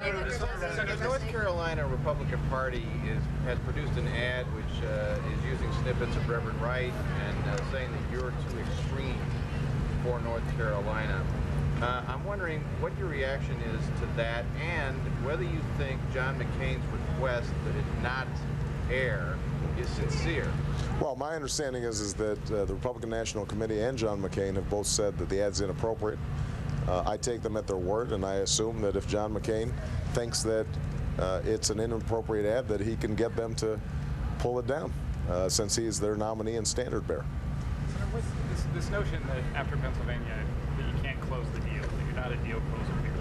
The North Carolina Republican Party has produced an ad which is using snippets of Reverend Wright and saying that you're too extreme for North Carolina. I'm wondering what your reaction is to that, and whether you think John McCain's request that it not air is sincere. Well, my understanding is that the Republican National Committee and John McCain have both said that the ad's inappropriate. I take them at their word, and I assume that if John McCain thinks that it's an inappropriate ad, that he can get them to pull it down, since he is their nominee and standard bearer. So what's this notion that after Pennsylvania that you can't close the deal, that you're not a deal closer here?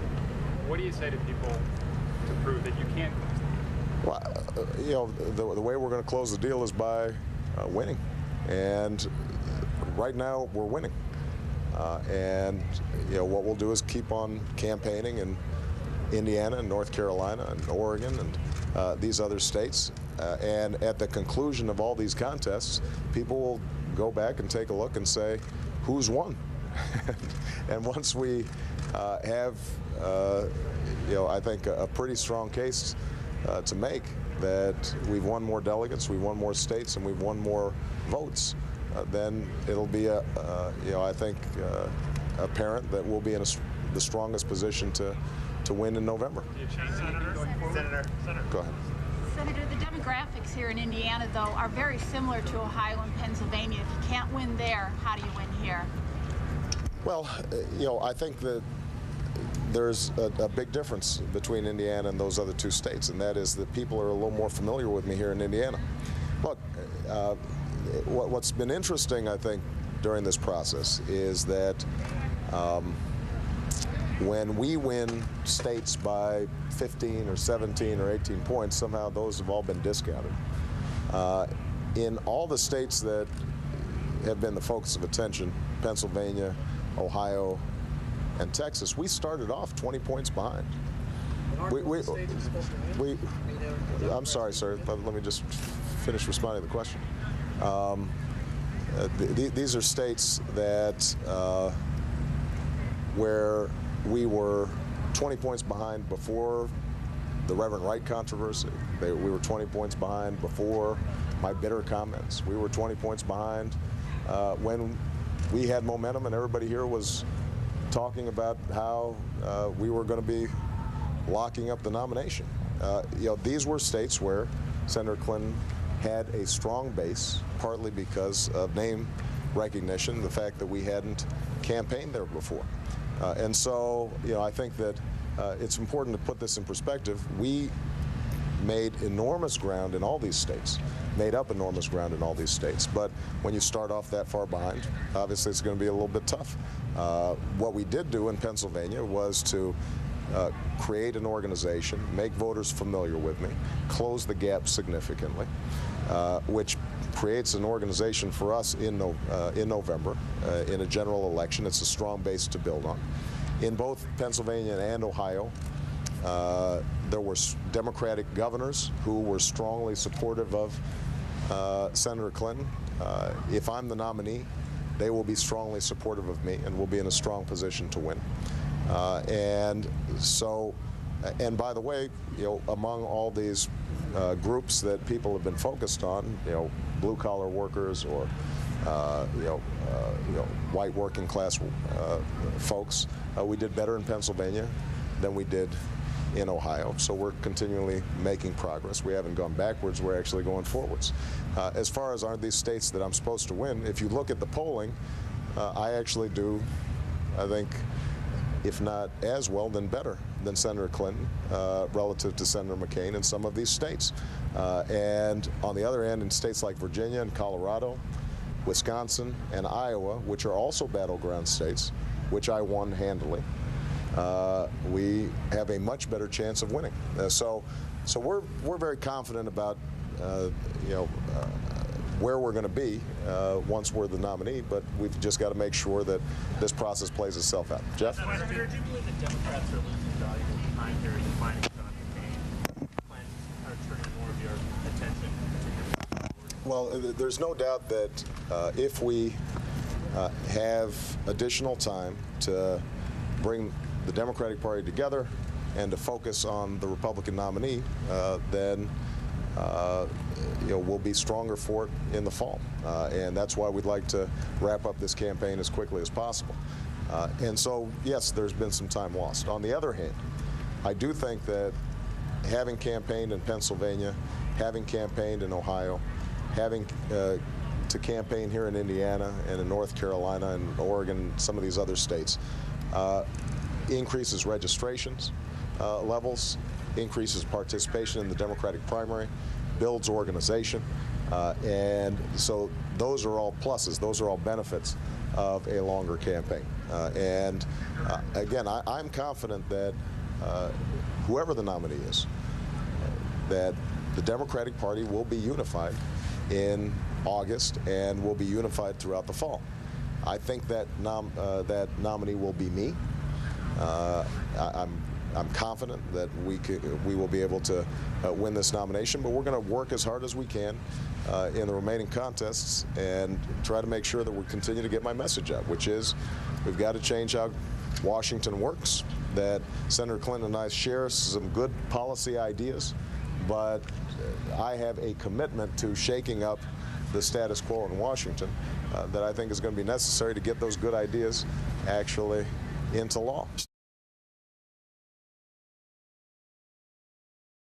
What do you say to people to prove that you can close the deal? Well, you know, the way we're going to close the deal is by winning, and right now we're winning. And you know, what we'll do is keep on campaigning in Indiana and North Carolina and Oregon and these other states. And at the conclusion of all these contests, people will go back and take a look and say, who's won? And once we have, you know, I think a pretty strong case to make that we've won more delegates, we've won more states, and we've won more votes, then it'll be you know, I think apparent that we'll be in the strongest position to win in November. Senator. Go ahead. Senator, the demographics here in Indiana, though, are very similar to Ohio and Pennsylvania. If you can't win there, how do you win here? Well, you know, I think that there's a big difference between Indiana and those other two states, and that is that people are a little more familiar with me here in Indiana. Look, what's been interesting, I think, during this process is that when we win states by 15 or 17 or 18 points, somehow those have all been discounted. In all the states that have been the focus of attention, Pennsylvania, Ohio, and Texas, we started off 20 points behind. I'm sorry, sir, let me just finish responding to the question. These are states that where we were 20 points behind before the Reverend Wright controversy. We were 20 points behind before my bitter comments. We were 20 points behind when we had momentum and everybody here was talking about how we were going to be locking up the nomination. You know, these were states where Senator Clinton had a strong base, partly because of name recognition, the fact that we hadn't campaigned there before. And so, you know, I think that it's important to put this in perspective. We made enormous ground in all these states, made up enormous ground in all these states. But when you start off that far behind, obviously it's going to be a little bit tough. What we did do in Pennsylvania was to create an organization, make voters familiar with me, close the gap significantly, which creates an organization for us in November in a general election. It's a strong base to build on. In both Pennsylvania and Ohio, there were Democratic governors who were strongly supportive of Senator Clinton. If I'm the nominee, they will be strongly supportive of me, and we'll be in a strong position to win. And so, and by the way, you know, among all these groups that people have been focused on, you know, blue-collar workers or you know, white working-class folks, we did better in Pennsylvania than we did in Ohio. So we're continually making progress. We haven't gone backwards. We're actually going forwards. As far as are these states that I'm supposed to win, if you look at the polling, I actually do, I think, if not as well, then better than Senator Clinton relative to Senator McCain in some of these states. And on the other hand, in states like Virginia and Colorado, Wisconsin and Iowa, which are also battleground states, which I won handily, we have a much better chance of winning. So we're very confident about you know, where we're going to be once we're the nominee, but we've just got to make sure that this process plays itself out. Jeff? Senator, do you believe that Democrats are losing valuable time here in defining John McCain? Plans are turning more of your attention to your Well, there's no doubt that if we have additional time to bring the Democratic Party together, and to focus on the Republican nominee, then we'll be stronger for it in the fall. And that's why we'd like to wrap up this campaign as quickly as possible. And so, yes, there's been some time lost. On the other hand, I do think that having campaigned in Pennsylvania, having campaigned in Ohio, having to campaign here in Indiana and in North Carolina and Oregon, some of these other states, increases registrations levels, increases participation in the Democratic primary, builds organization, and so those are all pluses, those are all benefits of a longer campaign. Again, I'm confident that whoever the nominee is, that the Democratic Party will be unified in August and will be unified throughout the fall. I think that that nominee will be me. I'm confident that we will be able to win this nomination, but we're going to work as hard as we can in the remaining contests and try to make sure that we continue to get my message out, which is we've got to change how Washington works, that Senator Clinton and I share some good policy ideas, but I have a commitment to shaking up the status quo in Washington that I think is going to be necessary to get those good ideas actually into law.